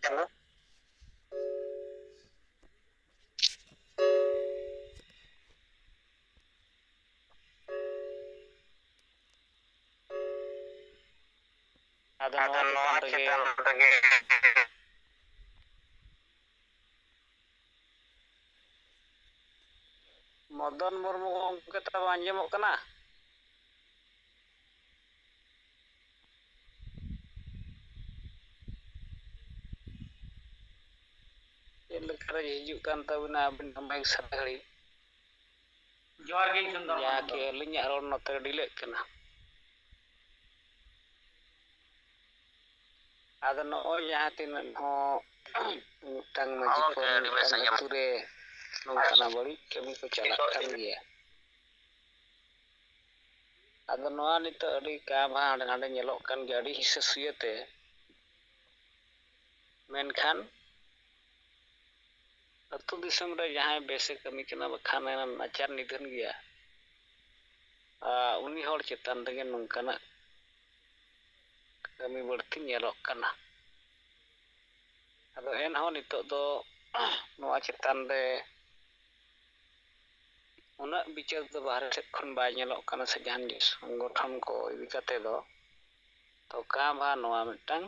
ᱠᱟᱱᱟ᱾ ᱟᱫᱚ ᱱᱚᱣᱟ ᱪᱮᱛᱟᱱ ᱨᱮᱜᱮ ᱢᱚᱫᱚᱱ ᱢᱩᱨᱢᱩ ᱜᱚᱢᱠᱮ ᱛᱟᱵᱚ ᱟᱸᱡᱚᱢᱚᱜ ᱠᱟᱱᱟ? ᱪᱮᱫ ᱞᱮᱠᱟᱨᱮ ᱦᱤᱡᱩᱜ ᱠᱟᱱ ᱛᱟᱵᱤᱱᱟ ᱟᱵᱤᱱᱟᱜ ᱢᱟᱭᱤᱠ ᱥᱟᱰᱮ? ᱡᱚᱦᱟᱨ ᱜᱮ ᱥᱩᱱᱫᱚᱨ ᱡᱟᱦᱟᱸ ᱠᱤ ᱟᱹᱞᱤᱧᱟᱜ ᱨᱚᱲ ᱱᱚᱛᱮ ᱰᱤᱞᱮᱜ ᱠᱟᱱᱟ᱾ ᱟᱫᱚ ᱱᱚᱜᱼᱚᱭ ᱡᱟᱦᱟᱸ ᱛᱤᱱᱟᱹᱜ ᱦᱚᱸ ᱢᱤᱫᱴᱟᱝ ᱢᱟᱺᱡᱷᱤ ᱯᱚᱨ ᱢᱤᱫᱴᱟᱝ ᱟᱹᱛᱩ ᱨᱮ ᱱᱚᱝᱠᱟᱱᱟᱜ ᱵᱟᱹᱲᱤᱡ ᱠᱟᱹᱢᱤ ᱠᱚ ᱪᱟᱞᱟᱜ ᱠᱟᱱ ᱜᱮᱭᱟ᱾ ᱟᱫᱚ ᱱᱚᱣᱟ ᱱᱤᱛᱚᱜ ᱟᱹᱰᱤ ᱠᱟᱵᱷᱟ ᱦᱟᱸᱰᱮ ᱱᱟᱰᱮ ᱧᱮᱞᱚᱜ ᱠᱟᱱ ᱜᱮᱭᱟ ᱟᱹᱰᱤ ᱦᱤᱥᱟᱹ ᱥᱩᱭᱟᱹᱛᱮ, ᱢᱮᱱᱠᱷᱟᱱ ᱟᱹᱛᱩ ᱫᱤᱥᱚᱢ ᱨᱮ ᱡᱟᱦᱟᱸᱭ ᱵᱮᱥᱮ ᱠᱟᱹᱢᱤ ᱠᱟᱱᱟ ᱵᱟᱠᱷᱟᱱ ᱱᱟᱪᱟᱨ ᱱᱤᱫᱷᱟᱹᱱ ᱜᱮᱭᱟ, ᱩᱱᱤ ᱦᱚᱲ ᱪᱮᱛᱟᱱ ᱨᱮᱜᱮ ᱱᱚᱝᱠᱟᱱᱟᱜ ᱠᱟᱹᱢᱤ ᱵᱟᱹᱲᱛᱤ ᱧᱮᱞᱚᱜ ᱠᱟᱱᱟ᱾ ᱟᱫᱚ ᱮᱱᱦᱚᱸ ᱱᱤᱛᱚᱜ ᱫᱚ ᱱᱚᱣᱟ ᱪᱮᱛᱟᱱ ᱨᱮ ᱩᱱᱟᱹᱜ ᱵᱤᱪᱟᱹᱨ ᱫᱚ ᱵᱟᱦᱨᱮ ᱥᱮᱫ ᱠᱷᱚᱱ ᱵᱟᱭ ᱧᱮᱞᱚᱜ ᱠᱟᱱᱟ ᱥᱮ ᱡᱟᱦᱟᱱ ᱥᱚᱝᱜᱚᱴᱷᱚᱱ ᱠᱚ ᱤᱫᱤ ᱠᱟᱛᱮ ᱫᱚ, ᱛᱚ ᱠᱟᱸᱵᱷᱟ ᱱᱚᱣᱟ ᱢᱤᱫᱴᱟᱝ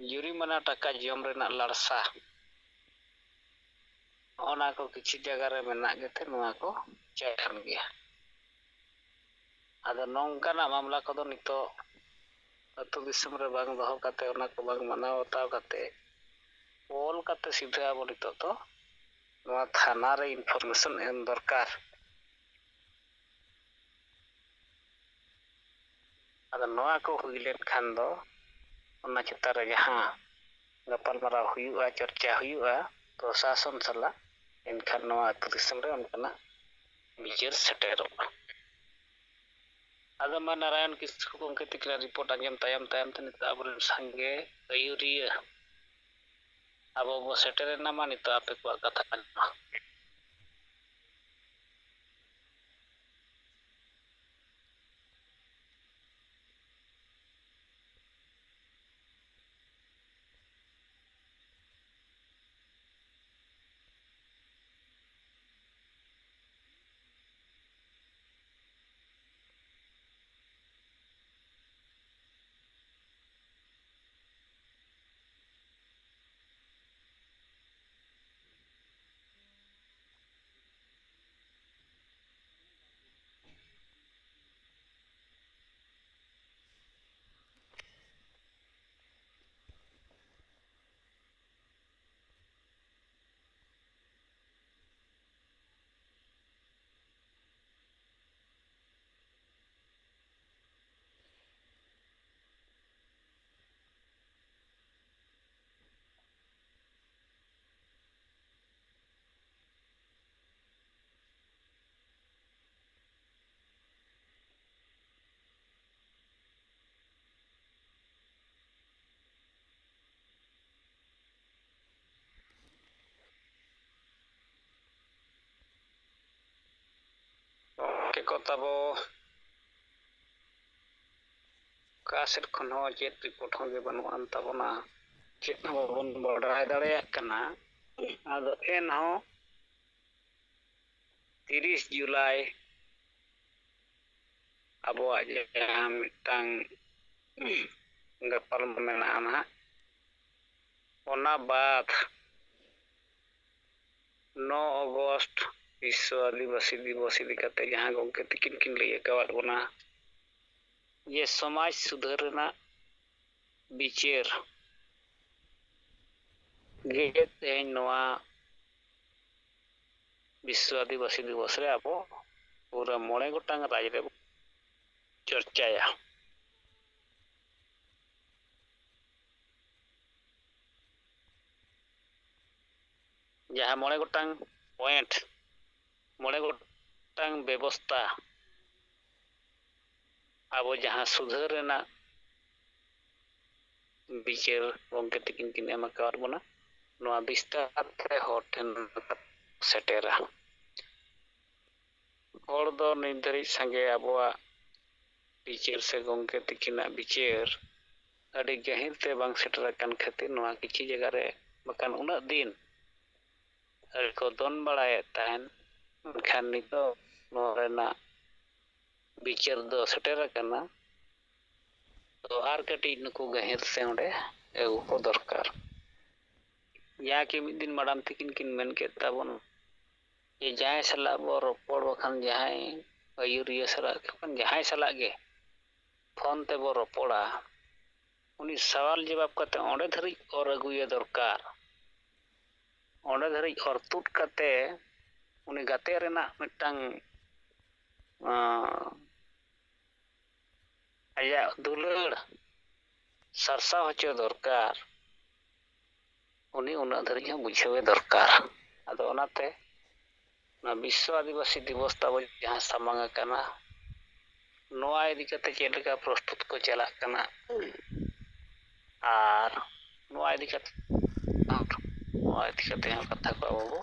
ᱡᱩᱨᱤᱢᱟᱱᱟ ᱴᱟᱠᱟ ᱡᱚᱢ ᱨᱮᱱᱟᱜ ᱞᱟᱲᱥᱟ ᱦᱚᱸᱜᱼᱱᱟ ᱠᱚ ᱠᱤᱪᱷᱩ ᱡᱟᱭᱜᱟ ᱨᱮ ᱢᱮᱱᱟᱜ ᱜᱮᱛᱮ ᱱᱚᱣᱟ ᱠᱚ ᱪᱟᱞᱟᱜ ᱠᱟᱱ ᱜᱮᱭᱟ᱾ ᱟᱫᱚ ᱱᱚᱝᱠᱟᱱᱟᱜ ᱢᱟᱢᱞᱟ ᱠᱚᱫᱚ ᱱᱤᱛᱚᱜ ᱟᱹᱛᱩ ᱫᱤᱥᱚᱢ ᱨᱮ ᱵᱟᱝ ᱫᱚᱦᱚ ᱠᱟᱛᱮ ᱚᱱᱟ ᱠᱚ ᱵᱟᱝ ᱢᱟᱱᱟᱣ ᱵᱟᱛᱟᱣ ᱠᱟᱛᱮ ᱚᱞ ᱠᱟᱛᱮ ᱥᱤᱫᱷᱟᱹ ᱟᱵᱚ ᱱᱤᱛᱚᱜ ᱫᱚ ᱱᱚᱣᱟ ᱛᱷᱟᱱᱟ ᱨᱮ ᱤᱱᱯᱷᱚᱨᱢᱮᱥᱚᱱ ᱮᱢ ᱫᱚᱨᱠᱟᱨ᱾ ᱟᱫᱚ ᱱᱚᱣᱟ ᱠᱚ ᱦᱩᱭ ᱞᱮᱱᱠᱷᱟᱱ ᱫᱚ ᱚᱱᱟ ᱪᱮᱛᱟᱱ ᱨᱮ ᱡᱟᱦᱟᱸ ᱜᱟᱯᱟᱞᱢᱟᱨᱟᱣ ᱦᱩᱭᱩᱜᱼᱟ, ᱪᱚᱨᱪᱟ ᱦᱩᱭᱩᱜᱼᱟ ᱯᱨᱚᱥᱟᱥᱚᱱ ᱥᱟᱞᱟᱜ, ᱮᱱᱠᱷᱟᱱ ᱱᱚᱣᱟ ᱟᱹᱛᱩ ᱫᱤᱥᱚᱢ ᱨᱮ ᱚᱱᱠᱟᱱᱟᱜ ᱵᱤᱪᱟᱹᱨ ᱥᱮᱴᱮᱨᱚᱜᱼᱟ᱾ ᱟᱫᱚ ᱢᱟ ᱱᱟᱨᱟᱭᱚᱱ ᱠᱤᱥᱠᱩ ᱜᱚᱢᱠᱮ ᱛᱤᱠᱤᱱᱟᱜ ᱨᱤᱯᱳᱨᱴ ᱟᱸᱡᱚᱢ ᱛᱟᱭᱚᱢ ᱛᱟᱭᱚᱢ ᱛᱮ ᱱᱤᱛᱚᱜ ᱟᱵᱚᱨᱮᱱ ᱥᱟᱸᱜᱮ ᱟᱹᱭᱩᱨᱤᱭᱟᱹ ᱟᱵᱚ ᱵᱚ ᱥᱮᱴᱮᱨᱮᱱᱟ, ᱢᱟ ᱱᱤᱛᱚᱜ ᱟᱯᱮ ᱠᱚᱣᱟᱜ ᱠᱟᱛᱷᱟ ᱠᱟᱱᱟ᱾ ᱜᱚᱢᱠᱮ ᱠᱚ ᱛᱟᱵᱚ ᱚᱠᱟ ᱥᱮᱫ ᱠᱷᱚᱱ ᱦᱚᱸ ᱪᱮᱫ ᱨᱤᱯᱳᱨᱴ ᱦᱚᱸ ᱜᱮ ᱵᱟᱹᱱᱩᱜ ᱟᱱ ᱛᱟᱵᱚᱱᱟ, ᱪᱮᱫ ᱦᱚᱸ ᱵᱟᱵᱚᱱ ᱵᱟᱰᱟᱭ ᱫᱟᱲᱮᱭᱟᱜ ᱠᱟᱱᱟ᱾ ᱟᱫᱚ ᱮᱱᱦᱚᱸ 30 ᱡᱩᱞᱟᱭ ᱟᱵᱚᱣᱟᱜ ᱡᱟᱦᱟᱸ ᱢᱤᱫᱴᱟᱝ ᱜᱟᱯᱟᱞ ᱢᱮᱱᱟᱜᱼᱟ ᱱᱟᱦᱟᱜ, ᱚᱱᱟ ᱵᱟᱫ 9 ᱚᱜᱚᱥᱴ ᱵᱤᱥᱥᱚ ᱟᱹᱫᱤᱵᱟᱹᱥᱤ ᱫᱤᱵᱚᱥ ᱤᱫᱤ ᱠᱟᱛᱮ ᱡᱟᱦᱟᱸ ᱜᱚᱢᱠᱮ ᱛᱤᱠᱤᱱ ᱠᱤᱱ ᱞᱟᱹᱭ ᱟᱠᱟᱣᱟᱫ ᱵᱚᱱᱟ ᱡᱮ ᱥᱚᱢᱟᱡᱽ ᱥᱩᱫᱷᱟᱹᱨ ᱨᱮᱱᱟᱜ ᱵᱤᱪᱟᱹᱨ ᱜᱮ ᱛᱮᱦᱮᱧ ᱱᱚᱣᱟ ᱵᱤᱥᱥᱚ ᱟᱹᱫᱤᱵᱟᱹᱥᱤ ᱫᱤᱵᱚᱥ ᱨᱮ ᱟᱵᱚ ᱯᱩᱨᱟᱹ 9 ᱜᱚᱴᱟᱝ ᱨᱟᱡᱽ ᱨᱮ ᱪᱚᱨᱪᱟᱭᱟ᱾ ᱡᱟᱦᱟᱸ 9 ᱜᱚᱴᱟᱝ ᱯᱚᱭᱮᱱᱴ, 9 ᱜᱚᱴᱟᱝ ᱵᱮᱵᱚᱥᱛᱟ ᱟᱵᱚ ᱡᱟᱦᱟᱸ ᱥᱩᱫᱷᱟᱹᱨ ᱨᱮᱱᱟᱜ ᱵᱤᱪᱟᱹᱨ ᱜᱚᱢᱠᱮ ᱛᱤᱠᱤᱱ ᱠᱤᱱ ᱮᱢ ᱟᱠᱟᱣᱟᱫ ᱵᱚᱱᱟ, ᱱᱚᱣᱟ ᱵᱤᱥᱛᱟᱨ ᱛᱮ ᱦᱚᱲ ᱴᱷᱮᱱ ᱥᱮᱴᱮᱨᱟ᱾ ᱦᱚᱲ ᱫᱚ ᱱᱤᱛ ᱫᱷᱟᱹᱨᱤᱡ ᱥᱟᱸᱜᱮ ᱟᱵᱚᱣᱟᱜ ᱵᱤᱪᱟᱹᱨ ᱥᱮ ᱜᱚᱢᱠᱮ ᱛᱤᱠᱤᱱᱟᱜ ᱵᱤᱪᱟᱹᱨ ᱟᱹᱰᱤ ᱜᱟᱹᱦᱤᱨ ᱛᱮ ᱵᱟᱝ ᱥᱮᱴᱮᱨ ᱟᱠᱟᱱ ᱠᱷᱟᱹᱛᱤᱨ ᱱᱚᱣᱟ ᱠᱤᱪᱷᱤ ᱡᱟᱭᱜᱟ ᱨᱮ ᱵᱟᱠᱷᱟᱱ ᱩᱱᱟᱹᱜ ᱫᱤᱱ ᱠᱚ ᱫᱚᱱ ᱵᱟᱲᱟᱭᱮᱫ ᱛᱟᱦᱮᱱ, ᱢᱮᱱᱠᱷᱟᱱ ᱱᱤᱛᱚᱜ ᱱᱚᱣᱟ ᱨᱮᱱᱟᱜ ᱵᱤᱪᱟᱹᱨ ᱫᱚ ᱥᱮᱴᱮᱨ ᱟᱠᱟᱱᱟ᱾ ᱛᱚ ᱟᱨ ᱠᱟᱹᱴᱤᱡ ᱱᱩᱠᱩ ᱜᱟᱹᱦᱤᱨ ᱥᱮ ᱚᱸᱰᱮ ᱟᱹᱜᱩ ᱠᱚ ᱫᱚᱨᱠᱟর᱾ ᱡᱟᱦᱟᱸ ᱠᱤ ᱢᱤᱫ ᱫᱤᱱ ᱢᱟᱲᱟᱝ ᱛᱮᱠᱤᱱ ᱢᱮᱱ ᱠᱮᱫ ᱛᱟᱵᱚᱱ ᱡᱮ ᱡᱟᱦᱟᱸᱭ ᱥᱟᱞᱟᱜ ᱵᱚ ᱨᱚᱯᱚᱲ ᱵᱟᱠᱷᱟᱱ ᱡᱟᱦᱟᱸᱭ ᱟᱹᱭᱩᱨᱤᱭᱟᱹ ᱥᱟᱞᱟᱜ ᱡᱟᱦᱟᱸᱭ ᱥᱟᱞᱟᱜ ᱜᱮ ᱯᱷᱳᱱ ᱛᱮᱵᱚ ᱨᱚᱯᱚᱲᱟ, ᱩᱱᱤ ᱥᱟᱣᱟᱞ ᱡᱚᱵᱟᱵ ᱠᱟᱛᱮ ᱚᱸᱰᱮ ᱫᱷᱟᱹᱨᱤᱡ ᱚᱨ ᱟᱹᱜᱩᱭᱮ ᱫᱚᱨᱠᱟর᱾ ᱚᱸᱰᱮ ᱫᱷᱟᱹᱨᱤᱡ ᱚᱨ ᱛᱩᱫ ᱠᱟᱛᱮ ᱩᱱᱤ ᱜᱟᱛᱮ ᱨᱮᱱᱟᱜ ᱢᱤᱫᱴᱟᱝ ᱟᱭᱟᱜ ᱫᱩᱞᱟᱹᱲ ᱥᱟᱨᱥᱟᱣ ᱦᱚᱪᱚ ᱫᱚᱨᱠᱟর᱾ ᱩᱱᱤ ᱩᱱᱟᱹᱜ ᱫᱷᱟᱹᱨᱤᱡ ᱦᱚᱸ ᱵᱩᱡᱷᱟᱹᱣᱮ ᱫᱚᱨᱠᱟর᱾ ᱟᱫᱚ ᱚᱱᱟᱛᱮ ᱱᱚᱣᱟ ᱵᱤᱥᱥᱚ ᱟᱹᱫᱤᱵᱟᱹᱥᱤ ᱫᱤᱵᱚᱥ ᱛᱟᱵᱚ ᱡᱟᱦᱟᱸ ᱥᱟᱢᱟᱝ ᱟᱠᱟᱱᱟ, ᱱᱚᱣᱟ ᱤᱫᱤ ᱠᱟᱛᱮ ᱪᱮᱫ ᱞᱮᱠᱟ ᱯᱨᱚᱥᱛᱩᱛ ᱠᱚ ᱪᱟᱞᱟᱜ ᱠᱟᱱᱟ ᱟᱨ ᱱᱚᱣᱟ ᱤᱫᱤ ᱠᱟᱛᱮ ᱦᱚᱸ ᱠᱟᱛᱷᱟ ᱠᱚ ᱟᱵᱚ ᱵᱚ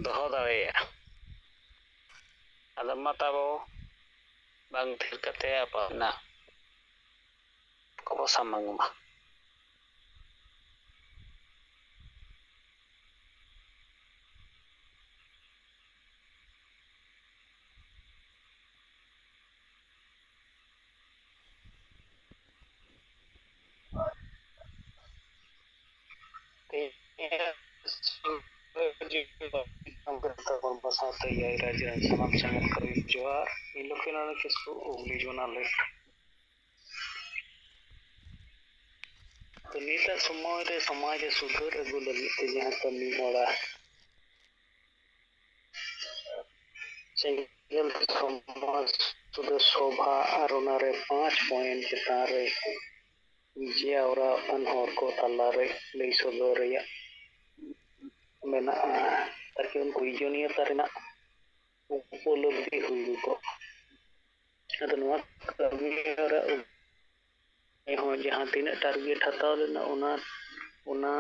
ᱫᱚᱦᱚ ᱫᱟᱲᱮᱭᱟᱜᱼᱟ᱾ ᱟᱫᱚ ᱢᱟ ᱛᱟᱵᱚ ᱵᱟᱝ ᱛᱷᱤᱨ ᱠᱟᱛᱮ ᱟᱯᱱᱟᱜ ᱠᱚᱵᱚ ᱥᱟᱢᱟᱝ ᱢᱟ᱾ साथ राज्य समाज संगठन करी जोहार इन लक्ष्मीनारायण किस्कू उगली जोनाले तो नीता समय रे समाज सुधार अगु लगी ते जहां कमी होड़ा सेंगल समाज सुधार शोभा और उनारे 5 पॉइंट चेतान रे जे औरा अनहर को तला रे लई सदर रे मेना ताकि उनको इजोनियत रेना उपलब्धि हुई को अदो नवा कमी रे हो जहां तीना टारगेट हताव लेना उना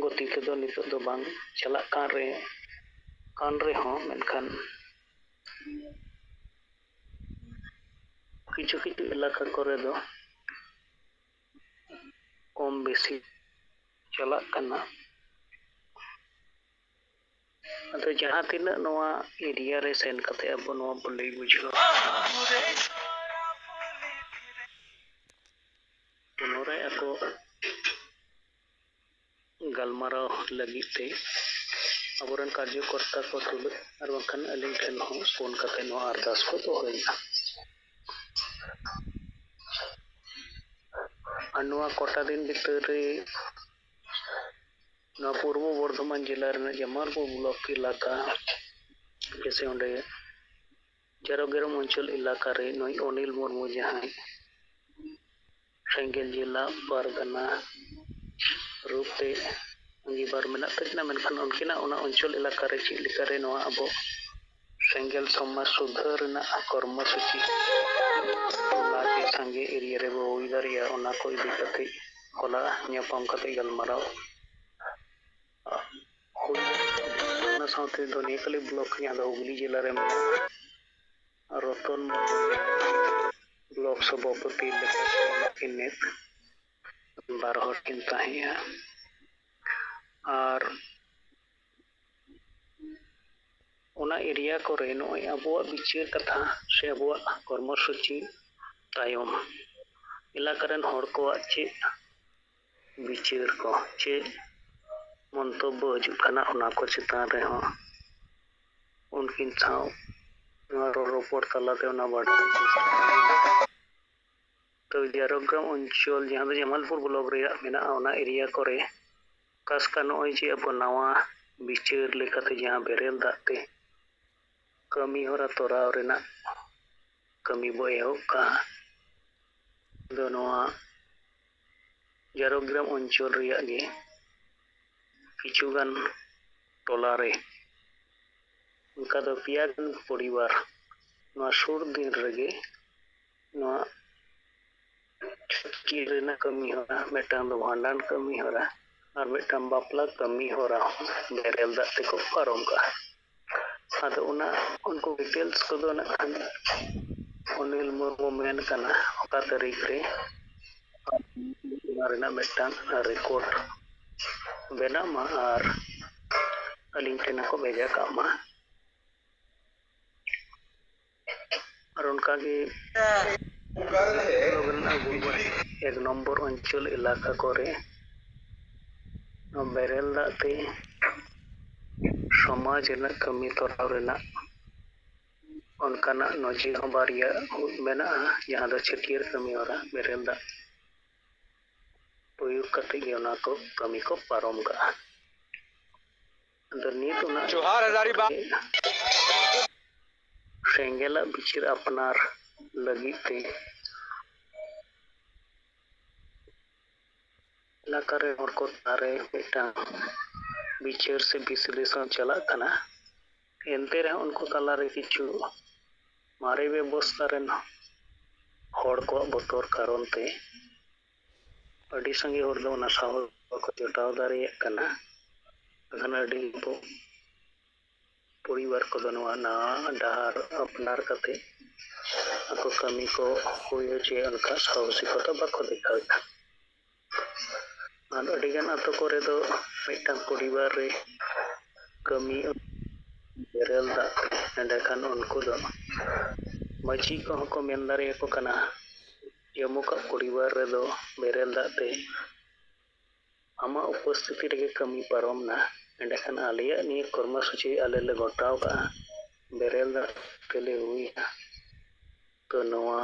गति तेदो नितो दो बांग चला कान रे हो मेनखान किछु इलाका करे दो कम बेसी चला कना। अदो जहां तीना नवा एरिया रे सेन कते अब नवा बोलई बुझो पुनरे ako galmarao lagi te aburan कार्यकर्ता को तुले और बखन अलिंग ठन हो फोन कते नो अरदास को तो होइना अनुआ कोटा दिन भीतर रे ना पूर्व वर्धमान जिला रे जमालपुर ब्लॉक इलाका जैसे ओंडे जरोगेरम अंचल इलाका रे नई अनिल मुर्मू जहां सेंगल जिला परगना रूपे अंगीबार मेना तकना मेनखान उनकिना ओना अंचल इलाका रे ची लिका रे नवा अबो सेंगल समाज सुधार ना कर्मसूची लाके संगे एरिया रे बो उइदारिया ओना को इदी कते कोला न्यापम कते गलमाराव ना साथे दोनिकली ब्लॉक nya do हुगली जिला रे रतन ब्लॉक सभापति लेकिन 12 हर किन ताहिया और ओना एरिया करे नय अबुआ बिचार कथा से अबुआ कर्मसूची तायम इलाकारेन हर को चे बिचार को चे मंतब्य हजू खाना ओना को चितान रे हो उनकिन साव रोपड़ तलाते ओना बाड़ा तो जारोग्राम अंचल जहां दो जमालपुर ब्लॉक रे मेना ओना एरिया करे खास का नय जे अब नवा बिचार लेकाते जहां बेरेल दाते कमी होरा तोराव रेना कमी बो एहब का दो नवा जारोग्राम अंचल रिया गे किछुगान टोला रे उनका दो पियागन परिवार नवा सुर दिन रगे नवा की रेना कमी होरा मेटान दो भांडान कमी होरा और मेटान बापला कमी होरा बेरेल दाते को पारम का आदो उना उनको डिटेल्स को दो ना अनिल मुर्मू मेन कना ओका तारीख रे ᱚᱱᱟ ᱨᱮᱱᱟᱜ ᱢᱤᱫᱴᱟᱝ ᱨᱮᱠᱚᱨᱰ ᱵᱮᱱᱟᱜ ᱢᱟ ᱟᱨ ᱟᱹᱞᱤᱧ ᱴᱷᱮᱱ ᱦᱚᱸᱠᱚ ᱵᱷᱮᱡᱟ ᱠᱟᱜ ᱢᱟ ᱟᱨ ᱚᱱᱠᱟᱜᱮ एक नम्बर अंचल इलाका करे बेरेल दाते समाज रना कमी तोराव रना उनकाना नजीर हों बारिया मेना जहाँ दो छटियर कमी होरा बेरेल दा प्रयोग करते गे ओना को कमी को पारम का अंदर नीत उना जोहार हजारीबाग सेंगेला बिचिर अपनार लगिते इलाकारे और को तारे बेटा बिचार से विश्लेषण चला कना एनते रहे उनको तलारे किछु मारे व्यवस्था रेन हड़ को बतौर कारण ते अडी संगे हड़ दो ना साहब को जटाव दारे कना अखन अडी बो परिवार को दनवा ना डहार अपनार कते ako kami ko huyo je alka sahusikota bako dekhawa ᱟᱨ ᱟᱹᱰᱤᱜᱟᱱ ᱟᱛᱳ ᱠᱚᱨᱮ ᱫᱚ ᱢᱤᱫᱴᱟᱝ ᱯᱚᱨᱤᱵᱟᱨ ᱨᱮ ᱠᱟᱹᱢᱤ ᱵᱮᱨᱮᱞ ᱫᱟᱜ ᱮᱸᱰᱮᱠᱷᱟᱱ ᱩᱱᱠᱩ ᱫᱚ ᱢᱟᱹᱡᱷᱤ ᱠᱚᱦᱚᱸ ᱠᱚ ᱢᱮᱱ ᱫᱟᱲᱮᱭᱟᱠᱚ ᱠᱟᱱᱟ ᱡᱚᱢᱚᱠᱟᱜ ᱯᱚᱨᱤᱵᱟᱨ ᱨᱮᱫᱚ ᱵᱮᱨᱮᱞ ᱫᱟᱜ ᱛᱮ ᱟᱢᱟᱜ ᱩᱯᱚᱥᱛᱷᱤᱛᱤ ᱨᱮᱜᱮ ᱠᱟᱹᱢᱤ ᱯᱟᱨᱚᱢᱱᱟ ᱮᱸᱰᱮᱠᱷᱟᱱ ᱟᱞᱮᱭᱟᱜ ᱱᱤᱭᱟᱹ ᱠᱚᱨᱢᱚᱥᱩᱪᱤ ᱟᱞᱮ ᱞᱮ ᱜᱚᱴᱟᱣ ᱠᱟᱜᱼᱟ ᱵᱮᱨᱮᱞ ᱫᱟᱜ ᱛᱮᱞᱮ ᱦᱩᱭᱟ तो नवा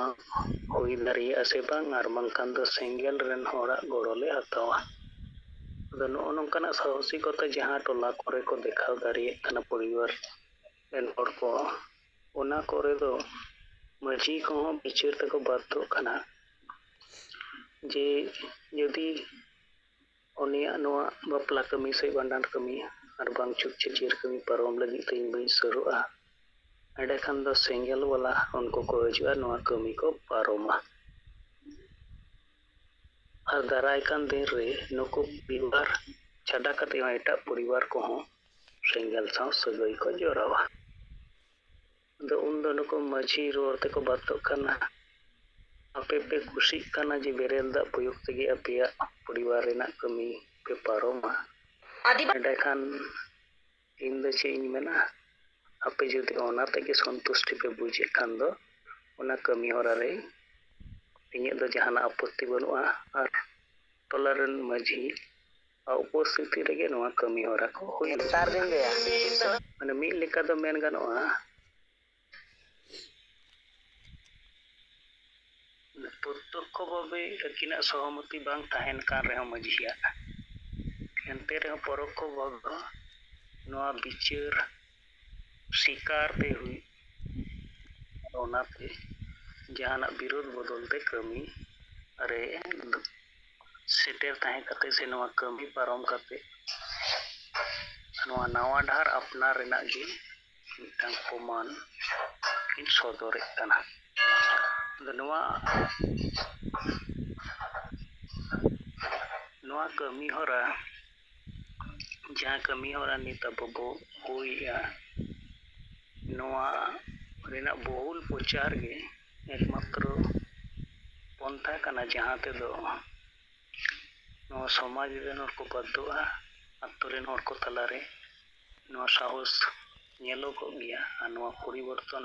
हुई दारिया से बांग आर बांखान दो सेंगेल रेन होड़ा गोड़ोले हतावा तो नो नोंकाना साहसिकता जहां टोला करे को देखाव दारिया कना परिवार रेन हड़ को ओना करे दो मझी को बिचार तको बातो कना जे यदि ओनिया नवा बापला कमी से बांडान कमी आर बांग चुक चिर कमी पारम लगी ते बई सरुआ एंडेखान दो सेंगेल वाला उनको को हजुआ नवा कमी को पारोमा और दाराय कान दिन रे नुको परिवार छाड़ा कते एटा परिवार को हों सेंगेल साव सगई को जोरावा दो उन दोनों को मझी रोड ते को बातो कना आपे पे खुशी कना जे बेरेल दा प्रयोग तेगे अपिया परिवार रेना कमी पे पारोमा एंडेखान इन दो चे इन मेना आपे जुदी ओना तेगे संतुष्टि पे बुझे खान दो ओना कमी होरा रे इnye दो जहाना आपत्ति बनुआ और टोलारन मझी उपस्थिति रेगे नवा कमी होरा को हुई माने मी लेका दो मेन गानोआ प्रत्यक्ष भावे अकिना सहमति बांग ताहेन कान रेहो मझिया एनते रेहो परोक्ष भावे नवा बिचार शिकार ते हुई ओनाते जहाना विरोध बदलते कमी अरे सेटेर ताहे कते से नवा कमी पारम कते नवा नवा डहार अपना रेना गे मिटांग प्रमाण इन सदरे कना नवा कमी होरा जहाँ कमी होरा निता बबो हुईया नवा रेना बहुल प्रचार गे एकमात्र पंथा कना जहाँ ते दो नवा समाज रेन हर को बदुआ अत्तो रेन हर को तलारे नवा साहस नेलो को गया आ नवा परिवर्तन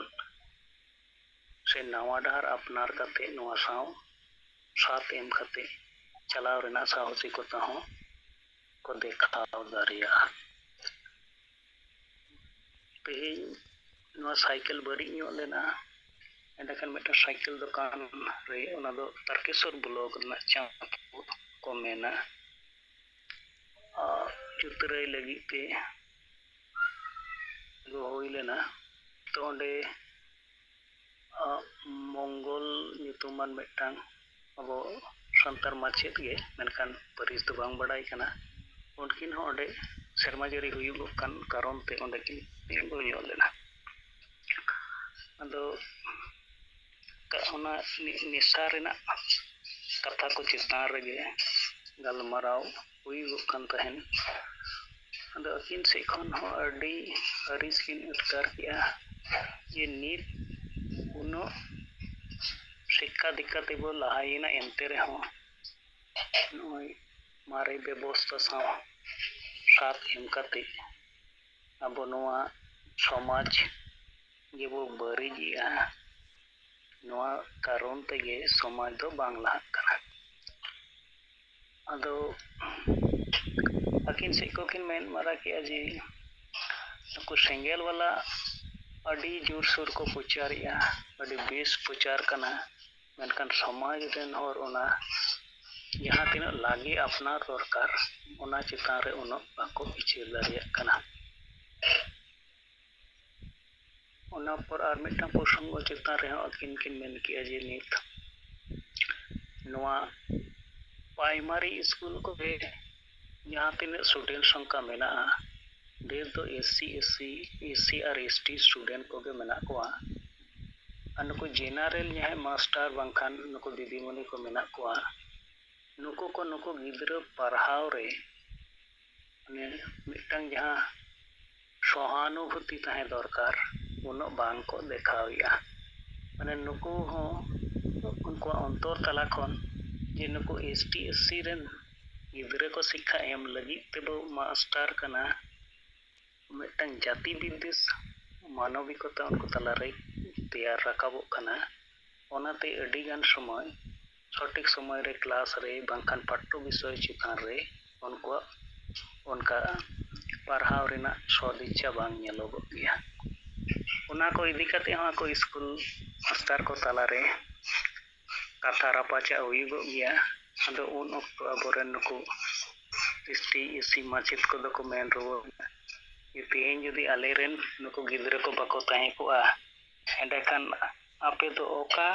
से नवा डहार अपनार कते नवा साव साथ एम कते चलाव रेना साहसिकता हों को देखाव दारिया तेहेñ नवा साइकिल बड़ी ᱧᱚᱜ ᱞᱮᱱᱟ एंडेखान मिट्टा साइकिल दुकान रे ओना दो तारकेश्वर ब्लॉक ना चांदपुर को मेना जुतराई लगी ते गो हुई लेना तो ओंडे मंगल nyutuman मिट्टांग अब संतार माचेत गे मेनखान परिस दो बांग बड़ाई कना उनकिन हो ओंडे सेरमा जरी हुयुग कान कारण ते ओंडे किन गो ᱧᱚᱜ लेना अदो ओना निशा रेना कथा को चितान रेगे गलमाराव हुयुग कान तहन अदो अकिन से खन हो अडी अरिस किन उत्कार किया ये नीत उनो शिक्षा दिक्कत बो लहाइना एनते रहो ᱱᱚᱜᱼᱚᱭ ᱢᱟᱨᱮ ᱵᱮᱵᱚᱥᱛᱷᱟ ᱥᱟᱶ ᱥᱟᱛ ᱮᱢ ᱠᱟᱛᱮ ᱟᱵᱚ ᱱᱚᱣᱟ ᱥᱚᱢᱟᱡᱽ ᱜᱮᱵᱚ ᱵᱟᱹᱲᱤᱡᱮᱜᱼᱟ, ᱱᱚᱣᱟ ᱠᱟᱨᱚᱱ ᱛᱮᱜᱮ ᱥᱚᱢᱟᱡᱽ ᱫᱚ ᱵᱟᱝ ᱞᱟᱦᱟᱜ ᱠᱟᱱᱟ᱾ ᱟᱫᱚ ᱟᱹᱠᱤᱱ ᱥᱮᱫ ᱠᱚᱠᱤᱱ ᱢᱮᱱ ᱢᱟᱨᱟ ᱠᱮᱜᱼᱟ ᱡᱮ ᱱᱩᱠᱩ ᱥᱮᱸᱜᱮᱞ ᱵᱟᱞᱟ ᱟᱹᱰᱤ ᱡᱳᱨᱥᱳᱨ ᱠᱚ ᱯᱨᱚᱪᱟᱨᱮᱜᱼᱟ, ᱟᱹᱰᱤ ᱵᱮᱥ ᱯᱨᱚᱪᱟᱨ ᱠᱟᱱᱟ, ᱢᱮᱱᱠᱷᱟᱱ ᱥᱚᱢᱟᱡᱽ ᱨᱮᱱ ᱦᱚᱲ ᱚᱱᱟ ᱡᱟᱦᱟᱸ ᱛᱤᱱᱟᱹᱜ ᱞᱟᱜᱮ ᱟᱯᱱᱟᱨ ᱫᱚᱨᱠᱟর ᱚᱱᱟ ᱪᱮᱛᱟᱱ ᱨᱮ ᱩᱱᱟᱹᱜ ᱵᱟᱠᱚ ᱵᱤᱪᱟᱹᱨ ᱫᱟᱲᱮᱭᱟᱜ ᱠᱟᱱᱟ᱾ ᱚᱱᱟ ᱯᱚᱨ ᱟᱨ ᱢᱤᱫᱴᱟᱝ ᱯᱨᱚᱥᱚᱝᱜᱚ ᱪᱮᱛᱟᱱ ᱨᱮᱦᱚᱸ ᱟᱹᱠᱤᱱ ᱠᱤᱱ ᱢᱮᱱ ᱠᱮᱜᱼᱟ ᱡᱮ ᱱᱤᱛ ᱱᱚᱣᱟ ᱯᱨᱟᱭᱢᱟᱨᱤ ᱥᱠᱩᱞ ᱠᱚᱨᱮ ᱡᱟᱦᱟᱸ ᱛᱤᱱᱟᱹᱜ ᱥᱴᱩᱰᱮᱱᱴ ᱥᱚᱝᱠᱷᱟ ᱢᱮᱱᱟᱜᱼᱟ, ᱰᱷᱮᱨ ᱫᱚ SC ᱟᱨ ST ᱥᱴᱩᱰᱮᱱᱴ ᱠᱚᱜᱮ ᱢᱮᱱᱟᱜ ᱠᱚᱣᱟ, ᱟᱨ ᱱᱩᱠᱩ ᱡᱮᱱᱟᱨᱮᱞ ᱡᱟᱦᱟᱸᱭ ᱢᱟᱥᱴᱟᱨ ᱵᱟᱝᱠᱷᱟᱱ ᱱᱩᱠᱩ ᱫᱤᱫᱤᱢᱩᱱᱤ ᱠᱚ ᱢᱮᱱᱟᱜ ᱠᱚᱣᱟ, ᱱᱩᱠᱩ ᱜᱤᱫᱽᱨᱟᱹ ᱯᱟᱲᱦᱟᱣ ᱨᱮ ᱢᱟᱱᱮ ᱢᱤᱫᱴᱟᱝ ᱡᱟᱦᱟᱸ ᱥᱚᱦᱟᱱᱩᱵᱷᱩᱛᱤ ᱛᱟᱦᱮᱸ ᱫᱚᱨᱠᱟর ᱩᱱᱟᱹᱜ ᱵᱟᱝ ᱠᱚ ᱫᱮᱠᱷᱟᱣᱮᱜᱼᱟ᱾ ᱢᱟᱱᱮ ᱱᱩᱠᱩ ᱦᱚᱸ ᱩᱱᱠᱩᱣᱟᱜ ᱚᱱᱛᱚᱨ ᱛᱟᱞᱟ ᱠᱷᱚᱱ ᱡᱮ ᱱᱩᱠᱩ ST SC ᱨᱮᱱ ᱜᱤᱫᱽᱨᱟᱹ ko ᱥᱤᱠᱠᱷᱟ ᱮᱢ ᱞᱟᱹᱜᱤᱫ ᱛᱮᱵᱚ ᱢᱟᱥᱴᱟᱨ ᱠᱟᱱᱟ, ᱢᱤᱫᱴᱟᱝ ᱡᱟᱹᱛᱤ ᱵᱤᱫᱽᱫᱮᱥ ᱢᱟᱱᱚᱵᱤᱠᱚᱛᱟ ᱩᱱᱠᱩ ᱛᱟᱞᱟᱨᱮ ᱛᱮᱭᱟᱨ ᱨᱟᱠᱟᱵᱚᱜ ᱠᱟᱱᱟ᱾ ᱚᱱᱟᱛᱮ ᱟᱹᱰᱤᱜᱟᱱ ᱥᱚᱢᱚᱭ ᱥᱚᱴᱷᱤᱠ ᱥᱚᱢᱚᱭ ᱨᱮ ᱠᱞᱟᱥ ᱨᱮ ᱵᱟᱝᱠᱷᱟᱱ ᱯᱟᱴᱴᱚ ᱵᱤᱥᱚᱭ ᱪᱮᱛᱟᱱ ᱨᱮ ᱩᱱᱠᱩᱣᱟᱜ ᱚᱱᱠᱟ ᱯᱟᱲᱦᱟᱣ ᱨᱮᱱᱟᱜ ᱥᱚᱫᱤᱪᱪᱷᱟ ᱵᱟᱝ ᱧᱮᱞᱚᱜᱚᱜ ᱜᱮᱭᱟ᱾ ᱚᱱᱟ ᱠᱚ ᱤᱫᱤ ᱠᱟᱛᱮ ᱦᱚᱸ ᱟᱠᱚ ᱥᱠᱩᱞ ᱢᱟᱥᱴᱟᱨ ᱠᱚ ᱛᱟᱞᱟᱨᱮ ᱠᱟᱛᱷᱟ ᱨᱟᱯᱟᱪᱟᱜ ᱦᱩᱭᱩᱜᱚᱜ ᱜᱮᱭᱟ᱾ ᱟᱫᱚ ᱩᱱ ᱚᱠᱛᱚ ᱟᱵᱚᱨᱮᱱ ᱱᱩᱠᱩ ST SC ᱢᱟᱪᱮᱫ ᱠᱚᱫᱚ ko ᱢᱮᱱ ᱨᱩᱣᱟᱹᱲᱟ ᱡᱮ ᱛᱮᱦᱮᱧ ᱡᱩᱫᱤ ᱟᱞᱮᱨᱮᱱ ᱱᱩᱠᱩ ᱜᱤᱫᱽᱨᱟᱹ ko ᱵᱟᱠᱚ ᱛᱟᱦᱮᱸ ᱠᱚᱜᱼᱟ, ᱮᱸᱰᱮᱠᱷᱟᱱ ᱟᱯᱮ ᱫᱚ ᱚᱠᱟ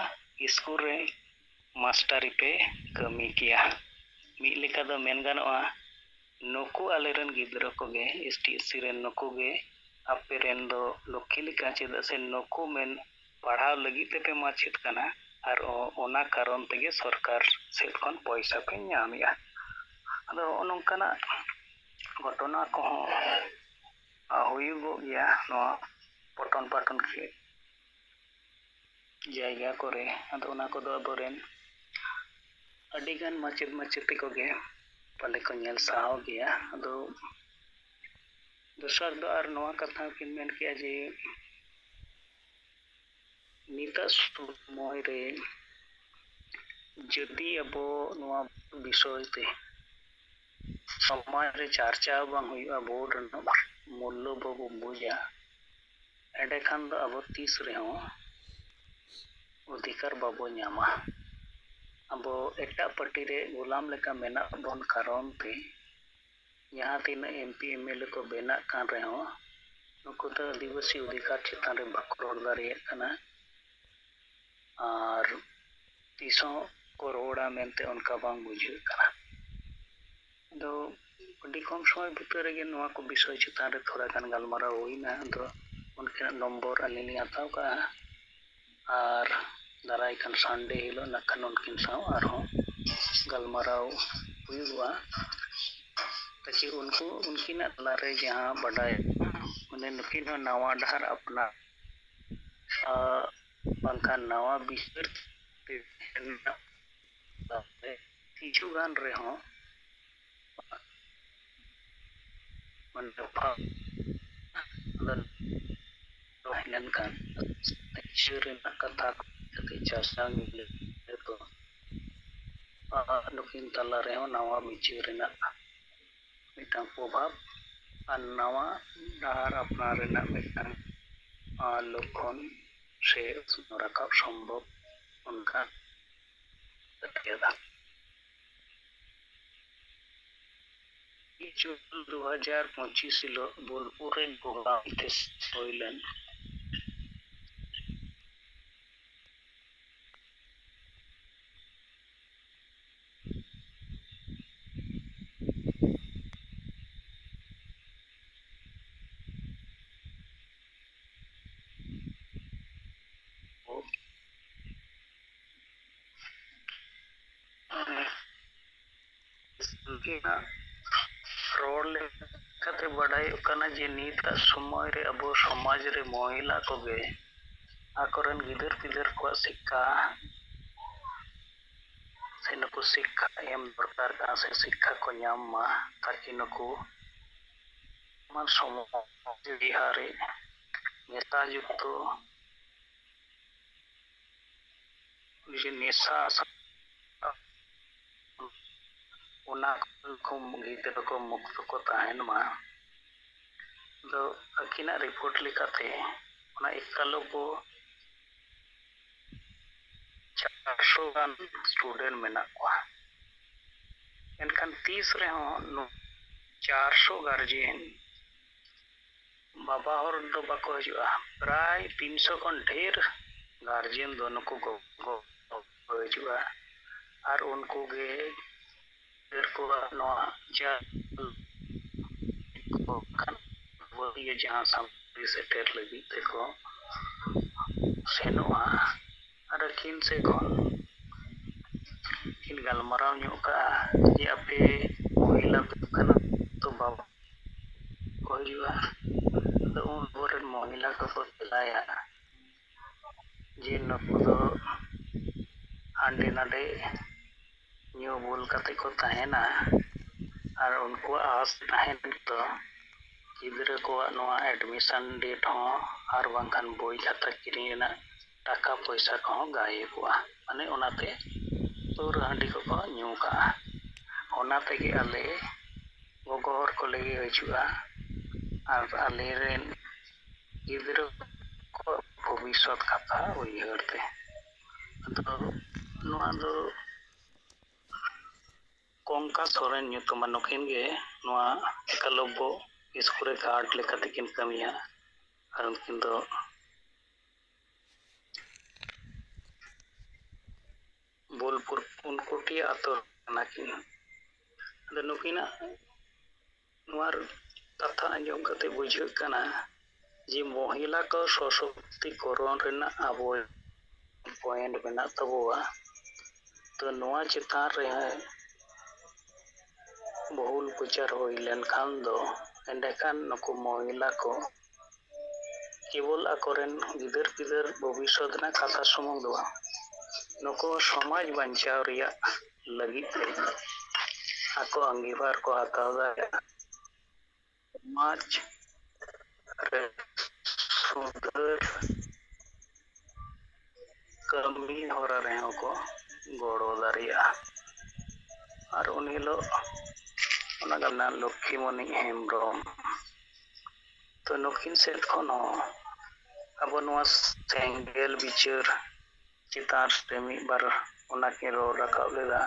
ᱥᱠᱩᱞ ᱨᱮ ᱢᱟᱥᱴᱟᱨᱤ ᱯᱮ ᱠᱟᱹᱢᱤ ᱠᱮᱭᱟ? ᱢᱤᱫ ᱞᱮᱠᱟ ᱫᱚ ᱢᱮᱱ ᱜᱟᱱᱚᱜᱼᱟ ᱱᱩᱠᱩ ᱟᱞᱮᱨᱮᱱ ᱜᱤᱫᱽᱨᱟᱹ ᱠᱚᱜᱮ ST SC ᱨᱮᱱ ᱱᱩᱠᱩ ᱜᱮ ᱟᱯᱮ ᱨᱮᱱ ᱫᱚ ᱞᱚᱠᱠᱷᱤ ᱞᱮᱠᱟ, ᱪᱮᱫᱟᱜ ᱥᱮ ᱱᱩᱠᱩ ᱢᱮᱱ ᱯᱟᱲᱦᱟᱣ ᱞᱟᱹᱜᱤᱫ ᱛᱮᱯᱮ ᱢᱟᱪᱮᱫ ᱠᱟᱱᱟ ᱟᱨ ᱚᱱᱟ ᱠᱟᱨᱚᱱ ᱛᱮᱜᱮ ᱥᱚᱨᱠᱟর ᱥᱮᱫ ᱠᱷᱚᱱ ᱯᱚᱭᱥᱟ ᱯᱮ ᱧᱟᱢᱮᱜᱼᱟ᱾ ᱟᱫᱚ ᱱᱚᱝᱠᱟᱱᱟᱜ ᱜᱷᱚᱴᱚᱱᱟ ᱠᱚᱦᱚᱸ ᱦᱩᱭᱩᱜᱚᱜ ᱜᱮᱭᱟ ᱱᱚᱣᱟ ᱯᱚᱴᱚᱱ ᱯᱟᱴᱚᱱ ᱡᱟᱭᱜᱟ ᱠᱚᱨᱮ᱾ ᱟᱫᱚ ᱚᱱᱟ ᱠᱚᱫᱚ ᱟᱵᱚᱨᱮᱱ ᱟᱹᱰᱤᱜᱟᱱ ᱢᱟᱪᱮᱫ ᱢᱟᱪᱮᱛᱤ ᱠᱚᱜᱮ ᱯᱟᱞᱮ ᱠᱚ ᱧᱮᱞ ᱥᱟᱦᱟᱣ ᱜᱮᱭᱟ᱾ ᱟᱫᱚ ᱫᱚᱥᱟᱨ ᱫᱚ ᱟᱨ ᱱᱚᱣᱟ ᱠᱟᱛᱷᱟ ᱠᱤᱱ ᱢᱮᱱ ᱠᱮᱜᱼᱟ ᱡᱮ ᱱᱤᱛᱟᱜ ᱥᱚᱢᱚᱭ ᱨᱮ ᱡᱩᱫᱤ ᱟᱵᱚ ᱱᱚᱣᱟ ᱵᱤᱥᱚᱭ ᱛᱮ ᱥᱚᱢᱟᱡᱽ ᱨᱮ ᱪᱟᱨᱪᱟᱣ ᱵᱟᱝ ᱦᱩᱭᱩᱜᱼᱟ, ᱵᱳর্ড ᱨᱮᱱᱟᱜ ᱢᱩᱞᱞᱚ ᱵᱟᱵᱚ ᱵᱩᱡᱟ, ᱮᱸᱰᱮᱠᱷᱟᱱ ᱫᱚ ᱟᱵᱚ ᱛᱤᱥ ᱨᱮᱦᱚᱸ ᱚᱫᱷᱤᱠᱟᱨ ᱵᱟᱵᱚ ᱧᱟᱢᱟ। ᱟᱵᱚ ᱮᱴᱟᱜ ᱯᱟর্টি ᱨᱮ ᱜᱳᱞᱟᱢ ᱞᱮᱠᱟ ᱢᱮᱱᱟᱜ ᱵᱚᱱ ᱠᱟᱨᱚᱱ ᱛᱮ ᱡᱟᱦᱟᱸ ᱛᱤᱱᱟᱹᱜ MP MLA ᱠᱚ ᱵᱮᱱᱟᱜ ᱠᱟᱱ ᱨᱮᱦᱚᱸ ᱱᱩᱠᱩ ᱫᱚ ᱟᱹᱫᱤᱵᱟᱹᱥᱤ ᱚᱫᱷᱤᱠᱟᱨ ᱪᱮᱛᱟᱱ ᱨᱮ ᱵᱟᱠᱚ ᱨᱚᱲ ᱫᱟᱲᱮᱭᱟᱜ ᱠᱟᱱᱟ ᱟᱨ ᱛᱤᱥᱦᱚᱸ ᱠᱚ ᱨᱚᱲᱟ ᱢᱮᱱᱛᱮ ᱚᱱᱠᱟ ᱵᱟᱝ ᱵᱩᱡᱷᱟᱹᱜ ᱠᱟᱱᱟ। ᱟᱫᱚ ᱟᱹᱰᱤ ᱠᱚᱢ ᱥᱚᱢᱚᱭ ᱵᱷᱤᱛᱟᱹᱨ ᱨᱮᱜᱮ ᱱᱚᱣᱟ ᱠᱚ ᱵᱤᱥᱚᱭ ᱪᱮᱛᱟᱱ ᱨᱮ ᱛᱷᱚᱲᱟ ᱜᱟᱱ ᱜᱟᱞᱢᱟᱨᱟᱣ ᱦᱩᱭᱱᱟ। ᱟᱫᱚ ᱩᱱᱠᱤᱱᱟᱜ ᱱᱚᱢᱵᱚᱨ ᱟᱹᱞᱤᱧ ᱞᱤᱧ ᱦᱟᱛᱟᱣ ᱠᱟᱜᱼᱟ ᱟᱨ ᱫᱟᱨᱟᱭ ᱠᱟᱱ ᱥᱟᱱᱰᱮ ᱦᱤᱞᱳᱜ ᱱᱟᱜ ᱠᱷᱟᱱ ᱩᱱᱠᱤᱱ ᱥᱟᱶ ᱟᱨᱦᱚᱸ ᱜᱟᱞᱢᱟᱨᱟᱣ ᱦᱩᱭᱩᱜᱼᱟ ᱛᱟᱠᱤ उनकिनाᱜ ᱛᱟᱞᱟᱨᱮ ᱡᱟᱦᱟᱸ ᱵᱟᱰᱟᱭ ᱢᱟᱱᱮ ᱱᱩᱠᱤᱱ ᱦᱚᱸ ᱱᱟᱣᱟ ᱰᱟᱦᱟᱨ ᱟᱯᱱᱟᱨ ᱵᱟᱝᱠᱷᱟन ᱱᱟᱣᱟ ᱵᱤᱪᱟᱹᱨ ᱠᱤᱪᱷᱩ ᱜᱟᱱ ᱨᱮᱦᱚᱸ ᱞᱮᱱᱠᱷᱟन ᱵᱤᱪᱟᱹᱨ ᱨᱮᱱᱟᱜ ᱠᱟᱛᱷᱟ ᱠᱟᱹᱴᱤᱡ ᱪᱟᱨᱪᱟ ᱛᱚ ᱱᱩᱠᱤᱱ ᱛᱟᱞᱟ ᱨᱮᱦᱚᱸ ᱱᱟᱣᱟ ᱵᱤᱪᱟᱹᱨ ᱨᱮᱱᱟᱜ ᱢᱤᱫᱴᱟᱝ ᱯᱨᱚᱵᱷᱟᱵ ᱟᱨ ᱱᱟᱣᱟ ᱰᱟᱦᱟᱨ ᱟᱯᱱᱟর ᱨᱮᱱᱟᱜ ᱢᱤᱫᱴᱟᱝ লক্ষণ সে রাখা সম্ভব उनका था। 2025 হিলো বোলপুরের গোলামতে হইলেন। रोड लेकाते बड़ायोग कना जे नीता समय रे अबो समाज रे महिला कोगे आकोरन गिदर पिदर को शिक्षा से नुकु शिक्षा एम दरकार का से शिक्षा को नाम मा ताकि नुकु मान समाज बिहारे नेता युक्त जे नेशा उना को गिदर को मुक्त को तहन मा दो अकिना रिपोर्ट लिखाते उना इक्कालो को 400 गान स्टूडेंट मेना को एनखान 30 रे हो 400 गार्जियन बाबा हर दो बाको हजुआ प्राय 300 खन ढेर गार्जियन दोनों को गो हजुआ और उनको गे ढेर को नवा जा को खान वो ये जहां सामने से ढेर लगी देखो सेनुआ अरकिन से कौन इन गलमराव न्यू का ये अपे महिला खाना तो बाबा को हजुआ तो उन बोरन महिला को बुलाया जे नको हांडे नाडे न्यू बोल कते को तहना और उनको आस तहन तो गिदरा को नवा एडमिशन डेट हो और बांखान बोई खाता किरीना टाका पैसा को गाये को माने ओनाते तोर हांडी को न्यू का ओनाते के आले गोगोर को लगे हजुआ और आले रेन गिदरा को भविष्य कथा उयहरते तो नवा दो कोंका सोरेन ᱧᱩᱛᱩᱢᱟᱱ ᱱᱩᱠᱤᱱ गे नवा एकलव्य स्कूल गार्ड लेकाते किन कमिया और उनकिन दो बोलपुर उनकोटी आतो नाकिन अद नुकिना नवार कथा अंजम कते बुझे कना जे महिला को सशक्तिकरण रेना आबो पॉइंट बना तबोआ तो नवा चितार रे बहुल प्रचार होइलन खान दो एंडकान नको महिला को केवल अकोरेन गिदर गिदर भविष्य ना कथा सुमुंग दो नको समाज बंचाव रिया लगी आको अंगीबार को हताव दा समाज रे सुधर कमी हो रहे हो को गोड़ो दारिया और उन्हीं लो उनगना लक्ष्मीमणि हेम्ब्रम तो नुकिन सेट खनो अब नवा सेंगेल बिचार चितार प्रेमी बार उनके रो रखाव लेदा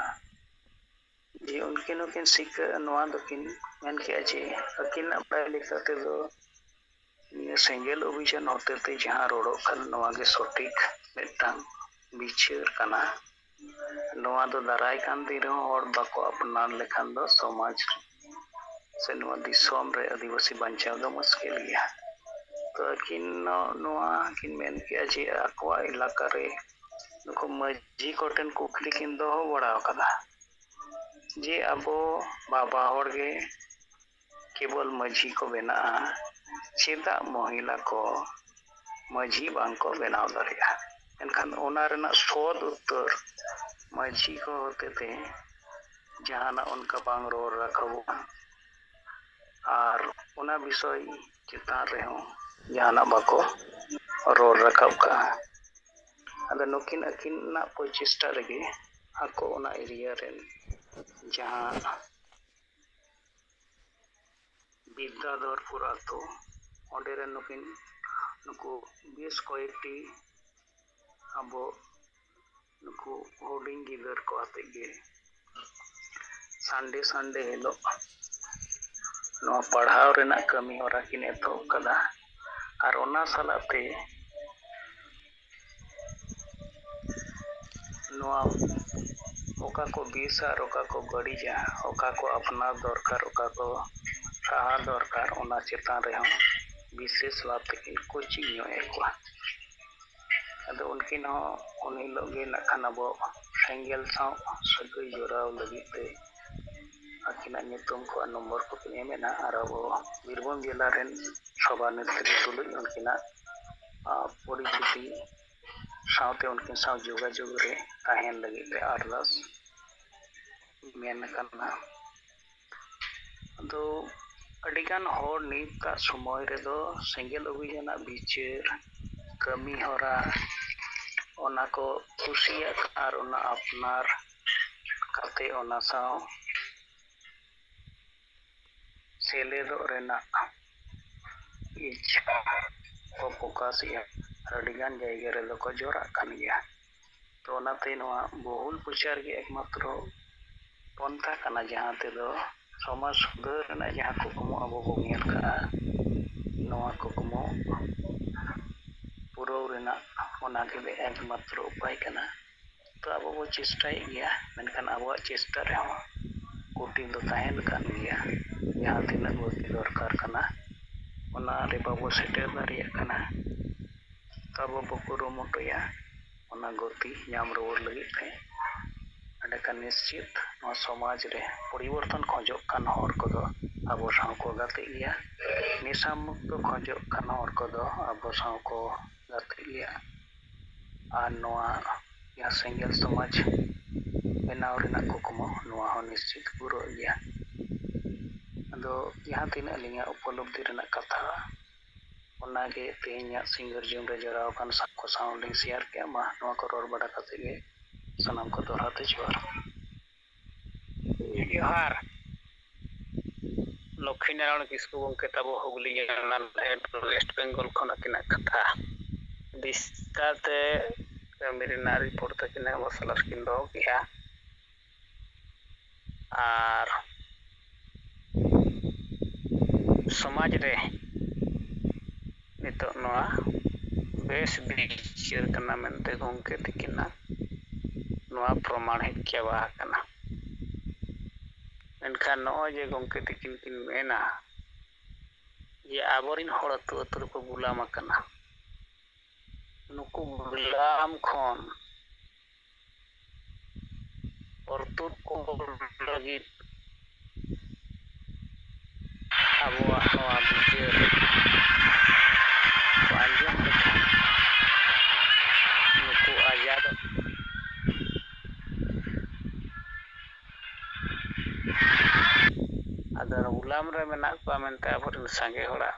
जे उनकिन सिक नवा दकिन मेन के जे अकिन अपना लिखते दो ये सेंगेल अभियान होते थे जहां रोडो खन नवा के सटीक मिटांग बिचार कना नवा दो दाराय कान दिरो और बाको अपना लेखन दो समाज से नवा दिसोम रे आदिवासी बंचाव दो मुश्किल गया तो किन नवा किन मेन के जे अकवा इलाका रे नको मजी कोटन कुकली किन दो बड़ा कदा जे अबो बाबा हर गे केवल मजी को बेना चेदा महिला को मजी बांग को बनाव दरिया एनखान ओना रेना सोद उत्तर मजी को होते थे जहां उनका बांग रोड रखबो और उना विषय चितार रे हो जहां बाको रोड रखब का अद नुकिन अकिन ना प्रचेष्टा लगे आको उना एरिया रेन जहां विद्याधरपुर आतो ओंडे रे नुकिन नुकु बेस कोएकटी अबो नुकु होर्डिंग गिदर को आते गे संडे संडे हेलो नो पढ़ाव रेना कमी होरा किन एतो कदा और ओना सालाते नोआ ओका को बीस और ओका को गड़ी जा ओका को अपना दरकार ओका को सहा दरकार ओना चेतान रे हम विशेष बात किन कोचिंग नो एकवा अद उनकिन हो उनी लोगे नखान अब सेंगेल साव सगई जोराव लगिते अकिना नितुम को नंबर को एमेना और अब बीरभूम जिला रेन सभानेत्री तुलुई उनकिना परिचिति सावते उनकिन साव जोगाजोग रे ताहेन लगी अरदास ᱢᱮᱱ ᱟᱠᱟᱱᱟ ᱟᱫᱚ ᱟᱹᱰᱤᱜᱟᱱ ᱦᱚᱲ ᱱᱤᱛᱟᱜ ᱥᱚᱢᱚᱭ ᱨᱮᱫᱚ ᱥᱮᱸᱜᱮᱞ ᱚᱵᱷᱤᱡᱟᱱᱟᱜ ᱵᱤᱪᱟᱹᱨ ᱠᱟᱹᱢᱤ ᱦᱚᱨᱟ ᱚᱱᱟ ᱠᱚ ᱠᱩᱥᱤᱭᱟᱜ ᱟᱨ ᱚᱱᱟ ᱟᱯᱱᱟᱨ ᱠᱟᱛᱮ ᱚᱱᱟ ᱥᱟᱶ ᱥᱮᱞᱮᱫᱚᱜ ᱨᱮᱱᱟᱜ ᱤᱪᱪᱷᱟ ᱠᱚ ᱯᱨᱚᱠᱟᱥᱮᱜᱼᱟ ᱟᱨ ᱟᱹᱰᱤᱜᱟᱱ ᱡᱟᱭᱜᱟ ᱨᱮᱫᱚ ᱠᱚ ᱡᱚᱲᱟᱜ ᱠᱟᱱ ᱜᱮᱭᱟ ᱛᱚ ᱚᱱᱟᱛᱮ ᱱᱚᱣᱟ ᱵᱚᱦᱩᱞ ᱯᱨᱚᱪᱟᱨ ᱜᱮ ᱮᱠᱢᱟᱛᱨᱚ ᱯᱚᱱᱛᱷᱟ ᱠᱟᱱᱟ ᱡᱟᱦᱟᱸ ᱛᱮᱫᱚ ᱥᱚᱢᱟᱡᱽ ᱥᱩᱫᱷᱟᱹᱨ ᱨᱮᱱᱟᱜ ᱡᱟᱦᱟᱸ ᱠᱩᱠᱢᱩ ᱟᱵᱚ ᱵᱚᱱ ᱧᱮᱞ ᱠᱟᱜᱼᱟ ᱱᱚᱣᱟ ᱠᱩᱠᱢᱩ ᱯᱩᱨᱟᱹᱣ ᱨᱮᱱᱟᱜ ᱚᱱᱟᱜᱮ ᱮᱠᱢᱟᱛᱨᱚ ᱩᱯᱟᱭ ᱠᱟᱱᱟ ᱛᱚ ᱟᱵᱚ ᱵᱚ ᱪᱮᱥᱴᱟᱭᱮᱫ ᱜᱮᱭᱟ ᱢᱮᱱᱠᱷᱟᱱ ᱟᱵᱚᱣᱟᱜ ᱪᱮᱥᱴᱟ ᱨᱮᱦᱚᱸ ᱠᱩᱴᱤ ᱫᱚ ᱛᱟᱦᱮᱱ ᱠᱟᱱ ᱜᱮᱭᱟ ᱡᱟᱦᱟᱸ ᱛᱤᱱᱟᱹᱜ ᱜᱚᱛᱤ ᱫᱚᱨᱠᱟর ᱠᱟᱱᱟ ᱚᱱᱟᱨᱮ ᱵᱟᱵᱚ ᱥᱮᱴᱮᱨ ᱫᱟᱲᱮᱭᱟᱜ ᱠᱟᱱᱟ ᱛᱚ ᱟᱵᱚ ᱵᱚ ᱠᱩᱨᱩᱢᱩᱴᱩᱭᱟ ᱚᱱᱟ ᱜᱚᱛᱤ ᱧᱟᱢ ᱨᱩᱣᱟᱹᱲ ᱞᱟᱹᱜᱤᱫ ᱛᱮ ᱮᱸᱰᱮᱠᱷᱟᱱ ᱱᱤᱥᱪᱤᱛ ᱱᱚᱣᱟ ᱥᱚᱢᱟᱡᱽ ᱨᱮ ᱯᱚᱨᱤᱵᱚᱨᱛᱚᱱ ᱠᱷᱚᱡᱚᱜ ᱠᱟᱱ ᱦᱚᱲ ᱠᱚᱫᱚ ᱟᱵᱚ ᱥᱟᱶ ᱠᱚ ᱜᱟᱛᱮᱜ ᱜᱮᱭᱟ ᱱᱮᱥᱟ ᱢᱩᱠᱛᱚ ᱠᱷᱚᱡᱚᱜ ᱠᱟᱱ ᱦᱚᱲ ᱠᱚᱫᱚ ᱟᱵᱚ ᱥᱟᱶ ᱠᱚ ᱜᱟᱛᱮᱜ ᱜᱮᱭᱟ ᱟᱨ ᱱᱚᱣᱟ ᱡᱟᱦᱟᱸ ᱥᱮᱸᱜᱮᱞ ᱥᱚᱢᱟᱡᱽ ᱵᱮᱱᱟᱣ ᱨᱮᱱᱟᱜ ᱠᱩᱠᱢᱩ ᱱᱚᱣᱟ ᱦᱚᱸ ᱱᱤᱥᱪᱤᱛ ᱯᱩᱨᱟᱹᱜ ᱜᱮᱭᱟ ᱟᱫᱚ ᱡᱟᱦᱟᱸ ᱛᱤᱱᱟᱹᱜ ᱟᱹᱞᱤᱧᱟᱜ ᱩᱯᱚᱞᱚᱵᱽᱫᱷᱤ ᱨᱮᱱᱟᱜ ᱠᱟᱛᱷᱟ ᱚᱱᱟᱜᱮ ᱛᱮᱦᱮᱧᱟᱜ ᱥᱤᱸᱜᱟᱹᱲ ᱡᱚᱢ ᱨᱮ ᱡᱚᱲᱟᱣ ᱟᱠᱟᱱ ᱥᱟᱵ ᱠᱚ ᱥᱟᱶ ᱞᱤᱧ ᱥᱮᱭᱟᱨ ᱠᱮᱜᱼᱟ ᱢᱟ ᱱᱚᱣᱟ ᱠᱚ ᱨᱚᱲ ᱵᱟᱲᱟ ᱠᱟᱛᱮ ᱜᱮ ᱥᱟᱱᱟᱢ ᱠᱚ ᱫᱚᱦᱲᱟ ᱛᱮ ᱡᱚᱦᱟᱨ ᱡᱚᱦᱟᱨ ᱞᱚᱠᱠᱷᱤ ᱱᱟᱨᱟᱭᱚᱱ ᱠᱤᱥᱠᱩ ᱜᱚᱢᱠᱮ ᱛᱟᱵᱚ ᱦᱩᱜᱽᱞᱤ ᱳᱭᱮᱥᱴ ᱵᱮᱝᱜᱚᱞ ᱠᱷᱚᱱ ᱟᱹᱠᱤᱱᱟᱜ ᱠᱟᱛᱷᱟ ᱵᱤᱥᱛᱟᱨ ᱛᱮ ᱠᱟᱹᱢᱤ ᱨᱮᱱᱟᱜ ᱨᱤᱯᱳর্ট ᱛᱟᱹᱠᱤᱱ ᱟᱵᱚ ᱥᱟᱞᱟᱜ ᱠᱤᱱ ᱫᱚᱦᱚ ᱠᱮᱜᱼᱟ ᱟᱨ ᱥᱚᱢᱟᱡᱽ ᱨᱮ ᱱᱤᱛᱚᱜ ᱱᱚᱣᱟ ᱵᱮᱥ ᱵᱤᱪᱟᱹᱨ ᱠᱟᱱᱟ ᱢᱮᱱᱛᱮ ᱜᱚᱢᱠᱮ ᱛᱟᱹᱠᱤᱱᱟᱜ ᱱᱚᱣᱟ ᱯᱨᱚᱢᱟण ᱦᱮᱡ ᱪᱟᱵᱟ ᱟᱠᱟᱱᱟ ᱢᱮᱱᱠᱷᱟᱱ ᱱᱚᱜᱼᱚᱭ ᱡᱮ ᱜᱚᱢᱠᱮ ᱛᱟᱹᱠᱤᱱ ᱠᱤᱱ ᱢᱮᱱᱟ ᱡᱮ ᱟᱵᱚᱨᱮᱱ ᱦᱚᱲ ᱟᱹᱛᱩ ᱟᱹᱛᱩ ᱨᱮᱠᱚ ᱜᱩᱞᱟᱢ ᱟᱠᱟᱱᱟ ᱱᱩᱠᱩ ᱜᱩᱞᱟᱢ ᱠᱷᱚᱱ ᱚᱨᱛᱩᱫ ᱠᱚ ᱞᱟᱹᱜᱤᱫ ᱟᱵᱚᱣᱟᱜ ᱱᱚᱣᱟ ᱵᱤᱪᱟᱹᱨ ᱠᱚ ᱟᱸᱡᱚᱢ ᱞᱮᱠᱷᱟᱱ ᱱᱩᱠᱩ ᱟᱡᱟᱫᱚᱜ ᱟᱫᱚ ᱜᱩᱞᱟᱢ ᱨᱮ ᱢᱮᱱᱟᱜ ᱠᱚᱣᱟ ᱢᱮᱱᱛᱮ ᱟᱵᱚᱨᱮᱱ ᱥᱟᱸᱜᱮ ᱦᱚᱲᱟᱜ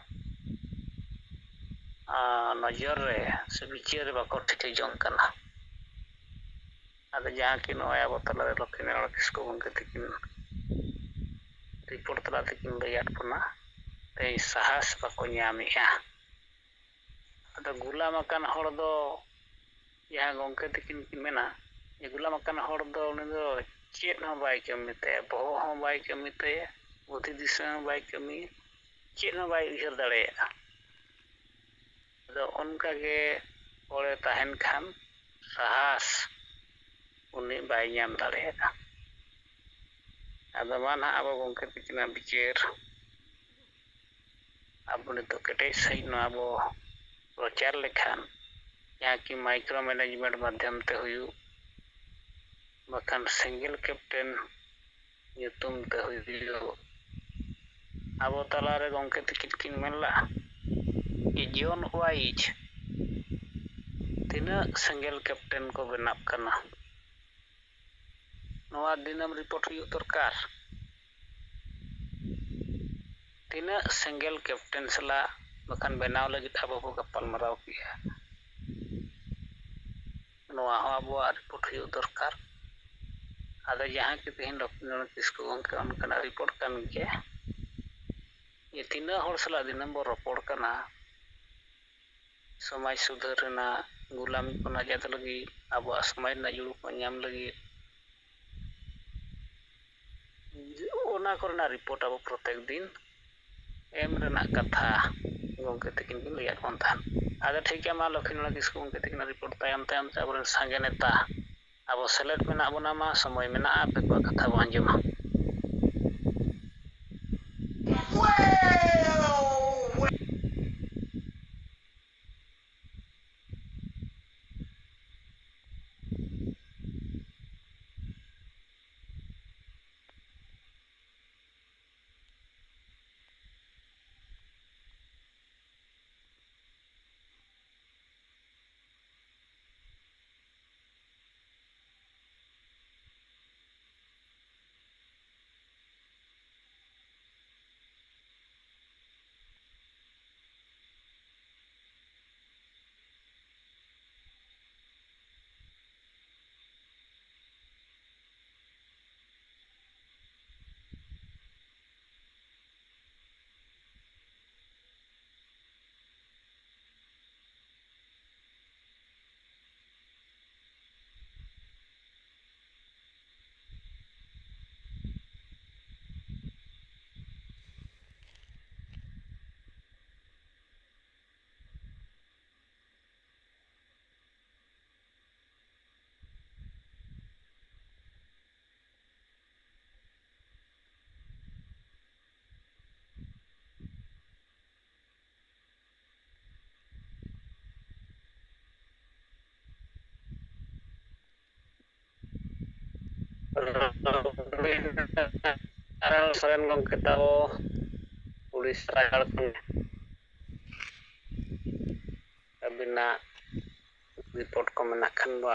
ᱱᱚᱡᱚᱨ ᱨᱮ ᱥᱮ ᱵᱤᱪᱟᱹᱨ ᱨᱮ ᱵᱟᱠᱚ ᱴᱷᱤᱠᱟᱹ ᱡᱚᱝ ᱠᱟᱱᱟ ᱟᱫᱚ ᱡᱟᱦᱟᱸ ᱠᱤ ᱱᱚᱜᱼᱚᱭ ᱟᱵᱚ ᱛᱟᱞᱟᱨᱮ ᱞᱚᱠᱠᱷᱤ ᱱᱟᱨᱟᱭᱚᱱ ᱠᱤᱥᱠᱩ ᱜᱚᱢᱠᱮ ᱛᱟᱹᱠᱤᱱ ᱨᱤᱯᱳর্ᱴ ᱛᱟᱞᱟ ᱛᱮᱠᱤᱱ ᱞᱟᱹᱭᱟᱫ ᱵᱚᱱᱟ ᱛᱮᱦᱮᱧ ᱥᱟᱦᱟᱥ ᱵᱟᱠᱚ ᱧᱟᱢᱮᱜᱼᱟ ᱟᱫᱚ ᱜᱩᱞᱟᱢ ᱟᱠᱟᱱ ᱦᱚᱲ ᱫᱚ ᱡᱟᱦᱟᱸ ᱜᱚᱢᱠᱮ ᱛᱟᱹᱠᱤᱱ ᱠᱤᱱ ᱢᱮᱱᱟ ᱡᱮ ᱜᱩᱞᱟᱢ ᱟᱠᱟᱱ ᱦᱚᱲ ᱫᱚ ᱩᱱᱤ ᱫᱚ ᱪᱮᱫ ᱦᱚᱸ ᱵᱟᱭ ᱠᱟᱹᱢᱤ ᱛᱟᱭᱟ ᱵᱚᱦᱚᱜ ᱦᱚᱸ ᱵᱟᱭ ᱠᱟᱹᱢᱤ ᱛᱟᱭᱟ ᱵᱩᱫᱷᱤ ᱫᱤᱥᱟᱹ ᱦᱚᱸ ᱵᱟᱭ ᱠᱟᱹᱢᱤᱭᱟ ᱪᱮᱫ ᱦᱚᱸ ᱵᱟᱭ ᱩᱭᱦᱟᱹᱨ ᱫᱟᱲᱮᱭᱟᱜᱼᱟ ᱟᱫᱚ ᱚᱱᱠᱟᱜᱮ ᱦᱚᱲᱮ ᱛᱟᱦᱮᱱ ᱠᱷᱟᱱ ᱥᱟᱦᱟᱥ ᱩᱱᱤ ᱵᱟᱭ ᱧᱟᱢ ᱫᱟᱲᱮᱭᱟᱜᱼᱟ ᱟᱫᱚ ᱢᱟ ᱱᱟᱦᱟᱜ ᱟᱵᱚ ᱜᱚᱢᱠᱮ ᱛᱟᱹᱠᱤᱱᱟᱜ ᱵᱤᱪᱟᱹᱨ ᱟᱵᱚ ᱱᱤᱛᱚᱜ ᱠᱮᱴᱮᱡ ᱥᱟᱺᱦᱤᱡ ᱱᱚᱣᱟ ᱵᱚ ᱯᱨᱚᱪᱟᱨ ᱞᱮᱠᱷᱟᱱ ᱡᱟᱦᱟᱸ ᱠᱤ ᱢᱟᱭᱠᱨᱳ ᱢᱮᱱᱮᱡᱢᱮᱱᱴ ᱢᱟᱫᱽᱫᱷᱚᱢ ᱛᱮ ᱦᱩᱭᱩᱜ ᱵᱟᱠᱷᱟᱱ ᱥᱮᱸᱜᱮᱞ ᱠᱮᱯᱴᱮᱱ ᱧᱩᱛᱩᱢ ᱛᱮ ᱦᱩᱭᱩᱜ ᱟᱵᱚ ᱛᱟᱞᱟᱨᱮ ᱜᱚᱢᱠᱮ ᱛᱟᱹᱠᱤᱱ ᱠᱤᱱ ᱢᱮᱱ ᱞᱟᱜᱼᱟ ᱡᱚᱱ ᱳᱣᱟᱭᱤᱡ ᱛᱤᱱᱟᱹᱜ ᱥᱮᱸᱜᱮᱞ ᱠᱮᱯᱴᱮᱱ ko ᱵᱮᱱᱟᱜ ᱠᱟᱱᱟ ᱱᱚᱣᱟ ᱫᱤᱱᱟᱹᱢ ᱨᱤᱯᱳর্ᱴ ᱦᱩᱭᱩᱜ ᱫᱚᱨᱠᱟর ᱛᱤᱱᱟᱹᱜ ᱥᱮᱸᱜᱮᱞ ᱠᱮᱯᱴᱮᱱ ᱥᱟᱞᱟᱜ ᱵᱟᱠᱷᱟᱱ ᱵᱮᱱᱟᱣ ᱞᱟᱹᱜᱤᱫ ᱟᱵᱚ ᱵᱚ ᱜᱟᱯᱟᱞᱢᱟᱨᱟᱣ ᱠᱮᱜᱼᱟ ᱱᱚᱣᱟ ᱦᱚᱸ ᱟᱵᱚᱣᱟᱜ ᱨᱤᱯᱳর্ᱴ ᱦᱩᱭᱩᱜ ᱫᱚᱨᱠᱟর ᱟᱫᱚ ᱡᱟᱦᱟᱸ ᱠᱤ ᱛᱮᱦᱮᱧ ᱞᱚᱠᱠᱷᱤ ᱱᱟᱨᱟᱭᱚᱱ ᱠᱤᱥᱠᱩ ᱜᱚᱢᱠᱮ ᱚᱱᱠᱟᱱᱟᱜ ᱨᱤᱯᱳর্ᱴ ᱠᱟᱱ ᱜᱮᱭᱟ ᱡᱮ ᱛᱤᱱᱟᱹᱜ ᱦᱚᱲ ᱥᱟᱞᱟᱜ ᱫᱤᱱᱟᱹᱢ ᱵᱚ ᱨᱚᱯᱚᱲ ᱠᱟᱱᱟ ᱥᱚᱢᱟᱡᱽ ᱥᱩᱫᱷᱟᱹᱨ ᱨᱮᱱᱟᱜ ᱜᱩᱞᱟᱢᱤ ᱠᱷᱚᱱ ᱟᱡᱟᱫ ᱞᱟᱹᱜᱤᱫ ᱟᱵᱚᱣᱟᱜ ᱥᱚᱢᱟᱡᱽ ᱨᱮᱱᱟᱜ ᱡᱩᱲᱩ ᱠᱚ ᱧᱟᱢ ᱞᱟᱹᱜᱤᱫ ᱚᱱᱟ ᱠᱚᱨᱮᱱᱟᱜ ᱨᱤᱯᱳর্ᱴ ᱟᱵᱚ ᱯᱨᱚᱛᱮᱠ ᱫᱤᱱ ᱮᱢ ᱨᱮᱱᱟᱜ ᱠᱟᱛᱷᱟ ᱜᱚᱢᱠᱮ ᱛᱟᱹᱠᱤᱱ ᱠᱤᱱ ᱞᱟᱹᱭᱟᱫ ᱵᱚᱱ ᱛᱟᱦᱮᱱ ᱟᱫᱚ ᱴᱷᱤᱠ ᱜᱮᱭᱟ ᱢᱟ ᱞᱚᱠᱠᱷᱤ ᱱᱟᱨᱟᱭᱚᱱ ᱠᱤᱥᱠᱩ ᱜᱚᱢᱠᱮ ᱛᱟᱹᱠᱤᱱᱟᱜ ᱨᱤᱯᱳর্ᱴ ᱛᱟᱭᱚᱢ ᱛᱟᱭᱚᱢ ᱛᱮ ᱟᱵᱚᱨᱮᱱ ᱥᱟᱸᱜᱮ ᱱᱮᱛᱟ ᱟᱵᱚ ᱥᱮᱞᱮᱫ ᱢᱮᱱᱟᱜ ᱵᱚᱱᱟ ᱢᱟ ᱥᱚᱢᱚᱭ ᱢᱮᱱᱟᱜᱼᱟ ᱟᱯᱮ ᱠᱚᱣᱟᱜ ᱠᱟᱛᱷᱟ ᱵᱚ ᱟᱸᱡᱚᱢᱟ ᱥᱚᱨᱮᱱ ᱜᱚᱢᱠᱮ ᱛᱟᱵᱚ ᱩᱲᱤᱥᱥᱟ ᱡᱷᱟᱲᱠᱷᱚᱸᱰ ᱟᱹᱵᱤᱱᱟᱜ ᱨᱤᱯᱳর্ট ᱠᱚ ᱢᱮᱱᱟᱜ ᱠᱷᱟᱱ ᱫᱚ